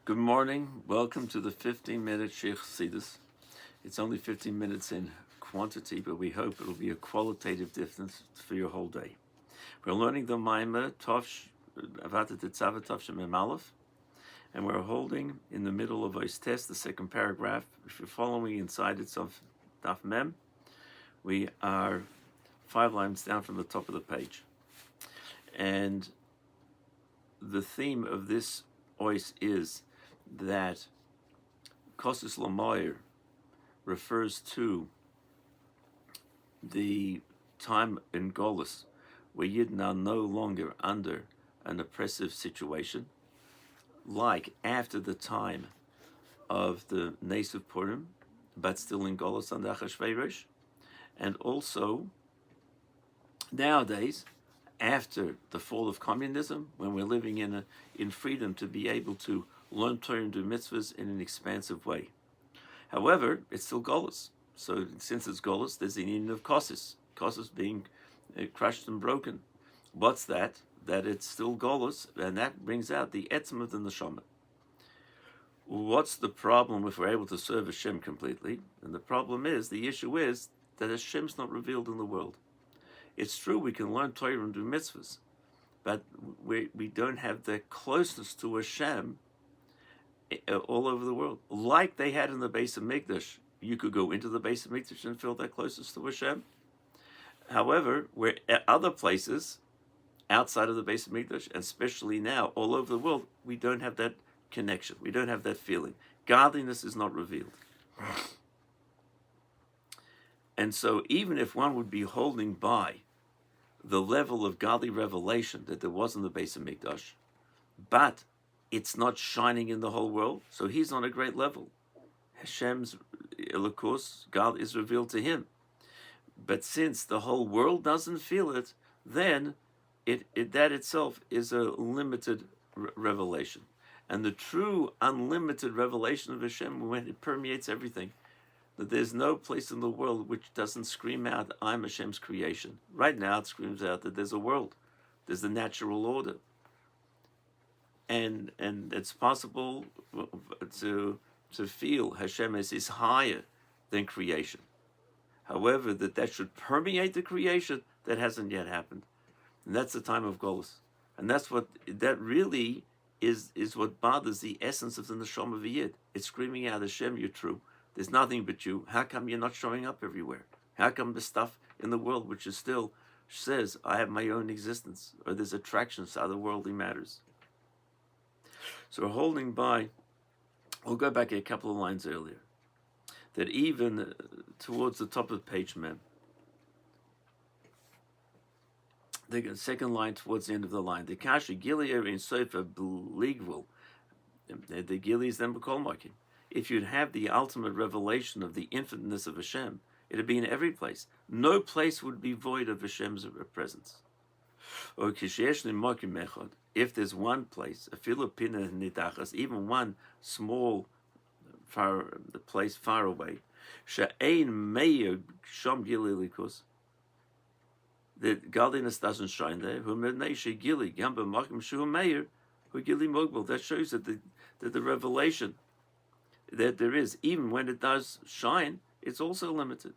Good morning. Welcome to the 15-minute Chassidus. It's only 15 minutes in quantity, but we hope it'll be a qualitative difference for your whole day. We're learning the Maamarim Avat Tetzaveh Tavshem Mem Aleph, and we're holding in the middle of Ois Tes, the second paragraph. If you're following inside it's of Daf Mem, we are 5 lines down from the top of the page. And the theme of this Ois is that Kosus Lamoyer refers to the time in Golus where Yidden are no longer under an oppressive situation, like after the time of the Nes of Purim, but still in Golus under Achashverosh, and also nowadays after the fall of communism, when we're living in freedom to be able to learn Torah and do mitzvahs in an expansive way. However, it's still Golus. So since it's Golus, there's the need of Kosus being crushed and broken. What's that? That it's still Golus, and that brings out the etzem of the neshama. What's the problem if we're able to serve Hashem completely? And the issue is that Hashem's not revealed in the world. It's true we can learn Torah and do mitzvahs, but we don't have the closeness to Hashem all over the world. Like they had in the Beis Hamikdash, you could go into the Beis Hamikdash and feel that closeness to Hashem. However, we're at other places outside of the Beis Hamikdash, and especially now all over the world, we don't have that connection. We don't have that feeling. Godliness is not revealed. And so even if one would be holding by the level of godly revelation that there was in the Beis Hamikdash, but it's not shining in the whole world, so he's on a great level. Hashem's Elokus, God is revealed to him. But since the whole world doesn't feel it, then that itself is a limited revelation. And the true unlimited revelation of Hashem, when it permeates everything, that there's no place in the world which doesn't scream out, I'm Hashem's creation. Right now it screams out that there's a world. There's the natural order. And it's possible to feel Hashem is higher than creation. However, that should permeate the creation, that hasn't yet happened. And that's the time of Golus. And that really is what bothers the essence of the neshama of a Yid. It's screaming out, Hashem, you're true. There's nothing but you. How come you're not showing up everywhere? How come the stuff in the world which is still says, I have my own existence, or there's attractions to other worldly matters? So we're holding by, we'll go back a couple of lines earlier, that even towards the top of page Mem, the second line towards the end of the line, the Kasha Gilear in Sofa Bligvul, the Gili is then B'kol Makim. If you'd have the ultimate revelation of the infiniteness of Hashem, it'd be in every place. No place would be void of Hashem's presence. Or if there's one place, a Filipina Nidachas, even one small place far away, Sha'ain Meir Shom Gililikus, that godliness doesn't shine there. That shows that the revelation that there is, even when it does shine, it's also limited.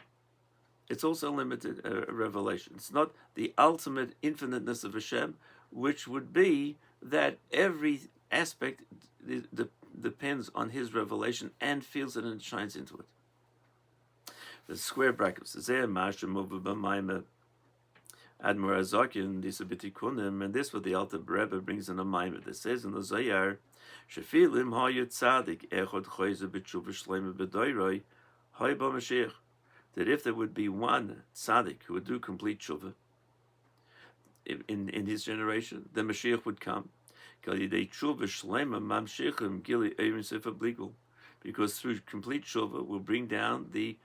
It's also limited revelation. It's not the ultimate infiniteness of Hashem, which would be that every aspect depends on His revelation and feels it and shines into it. The square brackets, Admir Azakin, this Bitikunim, and this what the Alter Rebbe brings in a Maamarim that says in the Zayar, Shefilim Hayat Tzadik Echad Choyze B'Tshuva Shlema B'Doiroi Hay B'Mashiach, that if there would be one tzaddik who would do complete tshuva in his generation, the Mashiach would come. Because through complete tshuva will bring down the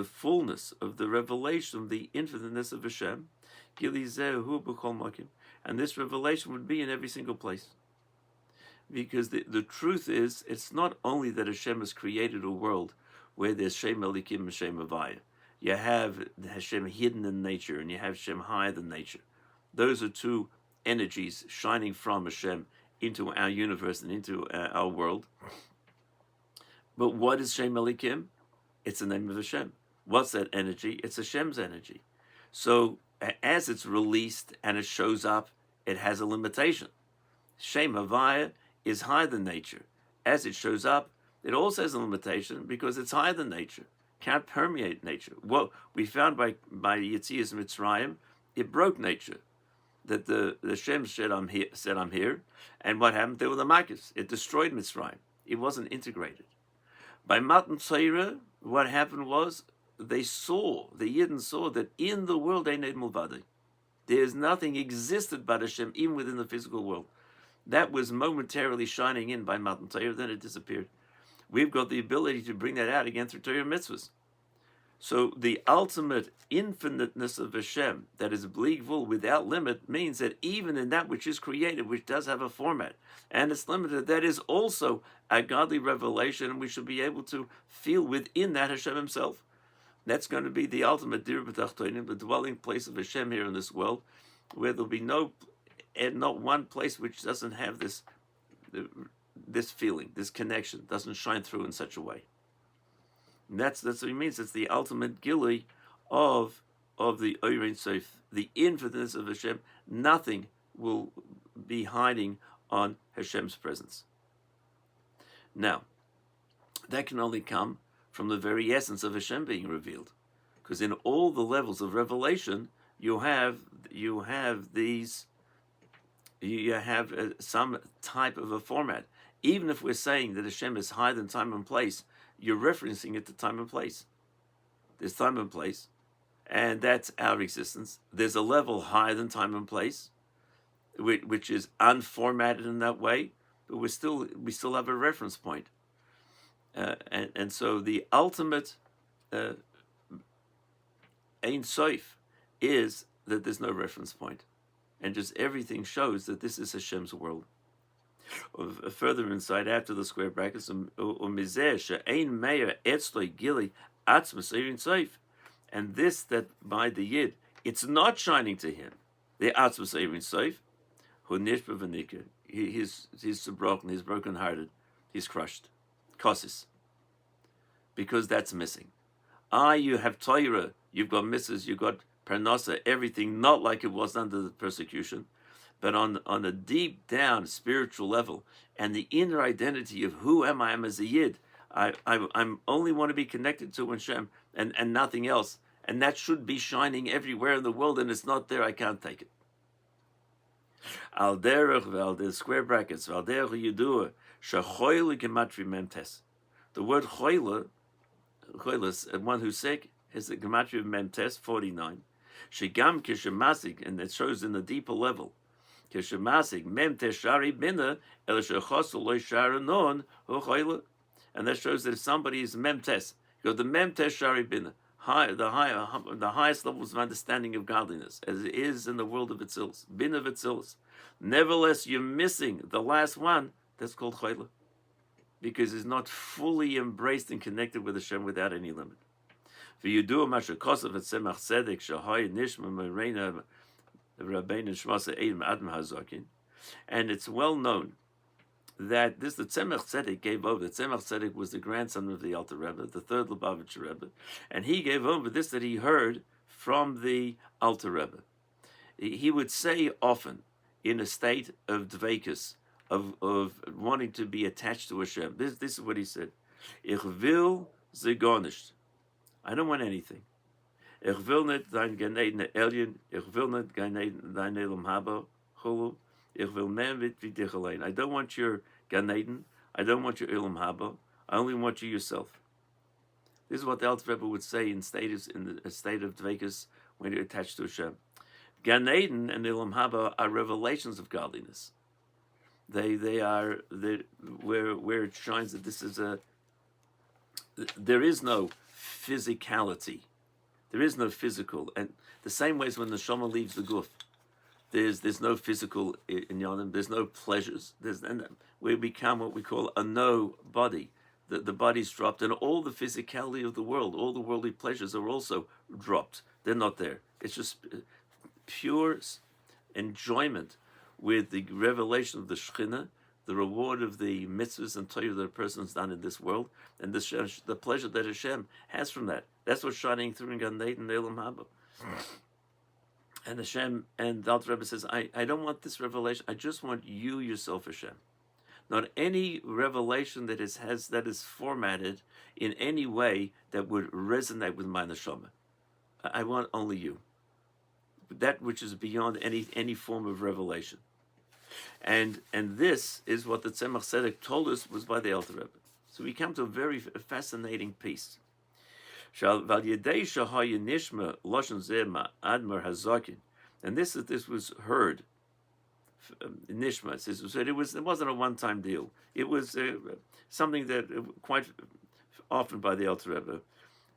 fullness of the revelation of the infiniteness of Hashem. And this revelation would be in every single place. Because the truth is, it's not only that Hashem has created a world where there's Shem Elikim and Shem Avaya. You have Hashem hidden in nature, and you have Hashem higher than nature. Those are two energies shining from Hashem into our universe and into our world. But what is Shem Elikim? It's the name of Hashem. What's that energy? It's Hashem's energy. So as it's released and it shows up, it has a limitation. Shem Havaya is higher than nature. As it shows up, it also has a limitation because it's higher than nature. Can't permeate nature. What we found by Yetzias Mitzrayim, it broke nature. That the Shem said, I'm here. And what happened? There were the Makkas. It destroyed Mitzrayim. It wasn't integrated. By Matan Torah, what happened was the Yidden saw that in the world they need Mulvadi. There's nothing existed but Hashem, even within the physical world. That was momentarily shining in by Matan Torah, then it disappeared. We've got the ability to bring that out again through Torah mitzvahs. So the ultimate infiniteness of Hashem, that is bleakvul without limit, means that even in that which is created, which does have a format, and it's limited, that is also a godly revelation, and we should be able to feel within that Hashem himself. That's going to be the ultimate dir b'tachtonim, the dwelling place of Hashem here in this world, where there'll be not one place which doesn't have this feeling, this connection, doesn't shine through in such a way. And that's what it means. It's the ultimate gili of the Orein Sof, the infiniteness of Hashem. Nothing will be hiding on Hashem's presence. Now, that can only come from the very essence of Hashem being revealed, because in all the levels of revelation, you have some type of a format. Even if we're saying that Hashem is higher than time and place, you're referencing it to time and place. There's time and place, and that's our existence. There's a level higher than time and place, which is unformatted in that way, but we still have a reference point. And so the ultimate Ein Sof is that there's no reference point, and just everything shows that this is Hashem's world. A further insight after the square brackets, and this that by the Yid, it's not shining to him. The Atzmas Eirin Sof, who nishba v'nika, he's broken, he's broken-hearted, he's crushed. Kosis. Because that's missing. You have Torah, you've got misses, you've got parnasa, everything not like it was under the persecution, but on a deep down spiritual level, and the inner identity of who am I as a Yid. I'm only want to be connected to Hashem and nothing else, and that should be shining everywhere in the world, and it's not there, I can't take it. Al derech vel the square brackets val derech yidua shachoyle gematri memtes. The word choyle is one who's sick, is the gematria of memtes 49. Shigam kishemasik, and it shows in the deeper level. Kishemasik memtes shari bina el shechosel loy sharanon hu choyle, and that shows that if somebody is memtes, you go the memtes shari bina. The highest levels of understanding of godliness, as it is in the world of Atzilus, bin of Atzilus. Nevertheless, you're missing the last one. That's called Chayla, because it's not fully embraced and connected with Hashem without any limit. For you do masha kosav et semach tzedek shahay nishma mereina Rabbein shmasa edim adam hazakin, and it's well known that the Tzemach Tzedek gave over. The Tzemach Tzedek was the grandson of the Alter Rebbe, the third Lubavitcher Rebbe, and he gave over this that he heard from the Alter Rebbe. He would say often, in a state of dveikus, of wanting to be attached to Hashem. This is what he said: Ich will ze gar nicht. I don't want anything. Ich will nicht dein Gan Eden Elyon. Ich will nicht dein Elam Haba Chulu. I don't want your Gan Eden. I don't want your Ilam Haba. I only want you yourself. This is what the Alter Rebbe would say in a state of Dveikus when you're attached to Hashem. Gan Eden and Ilam Haba are revelations of godliness. They are where it shines that this is there is no physicality. There is no physical, and the same way as when the Shoma leaves the Guf. There's no physical in Yonim. There's no pleasures. We become what we call a no body. The body's dropped, and all the physicality of the world, all the worldly pleasures are also dropped. They're not there. It's just pure enjoyment with the revelation of the Shekhinah the reward of the mitzvahs and Torah that a person has done in this world, and the pleasure that Hashem has from that. That's what's shining through in Gan Eden and Elam Haba. And Hashem, and the Alter Rebbe says, I don't want this revelation. I just want you yourself, Hashem. Not any revelation that is formatted in any way that would resonate with my neshama. I want only you. That which is beyond any form of revelation. And this is what the Tzemach Tzedek told us was by the Alter Rebbe. So we come to a very fascinating piece. And this was heard. Nishma says it wasn't a one-time deal. It was something that quite often by the Alter Rebbe.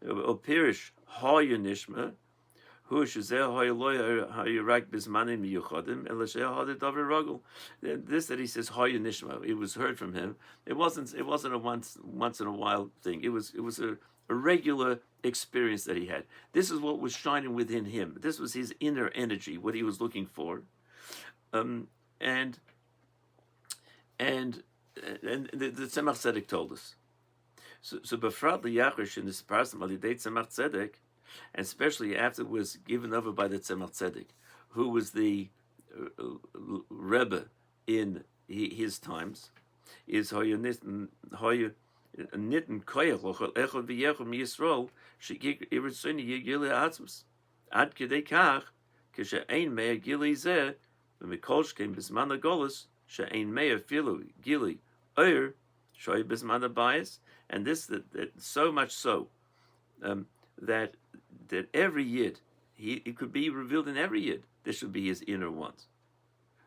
Opirish haya nishma. This that he says haya nishma, it was heard from him. It wasn't a once in a while thing. It was a regular experience that he had. This is what was shining within him. This was his inner energy, what he was looking for. And the Tzemach Tzedek told us. So Befrat Yachish in this person, Malidei Tzemach Tzedek, and especially after it was given over by the Tzemach Tzedek, who was the Rebbe in his times, is Hoyanitten Koyach Lochel Echad V'Yechad Miyisrael Shekik Iritzoni Yigili Atzmus Ad Kedei Kach Keshe'ein Mea Gili Zeh V'Mikolshkein B'Zman HaGolus She'ein Mea Filu Gili Oyer Shoy B'Zman HaBayis. And this that so much so that every yid, it could be revealed in every yid. This should be his inner ones.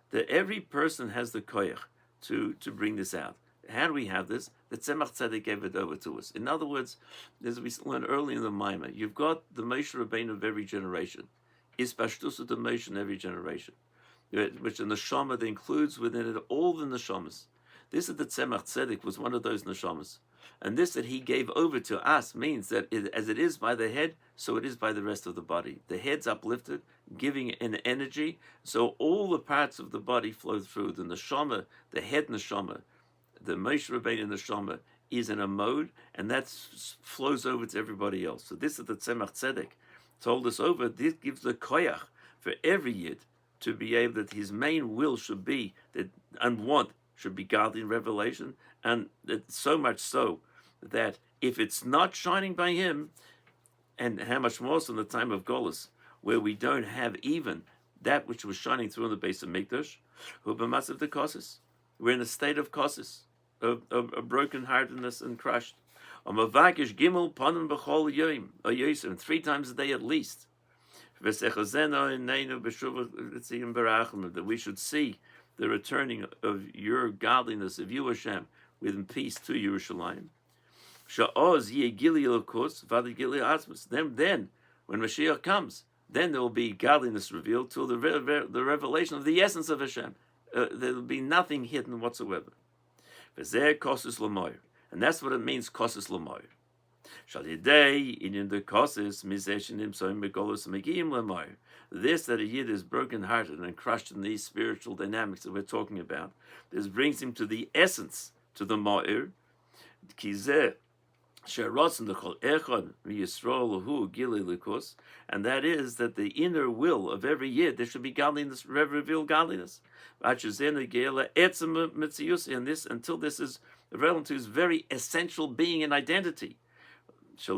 That every person has the koyach to bring this out. How do we have this? The Tzemach Tzedek gave it over to us. In other words, as we learned early in the Maamarim, you've got the Moshe Rabbeinu of every generation. Is Pashtus of the Moshe in every generation, which the neshama that includes within it all the neshamas. This is the Tzemach Tzedek was one of those neshamas. And this that he gave over to us means that as it is by the head, so it is by the rest of the body. The head's uplifted, giving an energy, so all the parts of the body flow through. The neshama, the head neshama, the Moshe Rabbeinu neshama is in a mode, and that flows over to everybody else. So this is the Tzemach Tzedek told us over. This gives the koyach for every yid to be able that his main will should be that and want should be godly in revelation, and that so much so that if it's not shining by him, and how much more so in the time of Golus, where we don't have even that which was shining through in the base of Mikdash, who b'masav the kosis, we're in a state of kosis, of brokenheartedness and crushed. Mavakish gimel panim b'chol yoyim, or yosem, 3 times a day at least. That we should see the returning of your godliness, of you Hashem, with peace to Yerushalayim. Then, when Mashiach comes, then there will be godliness revealed till the revelation of the essence of Hashem. There will be nothing hidden whatsoever. And that's what it means, kosis l'moyer. This that a yid is broken-hearted and crushed in these spiritual dynamics that we're talking about, this brings him to the essence, to the mo'ir, and that is that the inner will of every yid, there should be godliness, revealed godliness. And this, until this is relevant to his very essential being and identity. And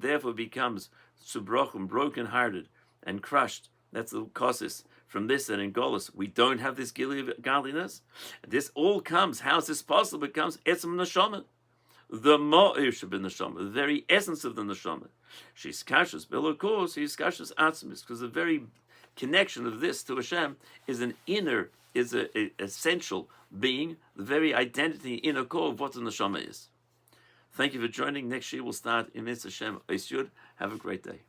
therefore becomes subrochim, broken-hearted and crushed. That's the kosis. From this and in Golus, we don't have this godliness. This all comes. How is this possible? It comes etzem neshama, the mo'ir shebin neshama, the very essence of the neshama. She's kashus, belokos, he's kashus atzmis, because the very connection of this to Hashem is an inner, is an essential being, the very identity, inner core of what the neshama is. Thank you for joining. Next year we'll start in Mitzvah Hashem Eis Yud. Have a great day.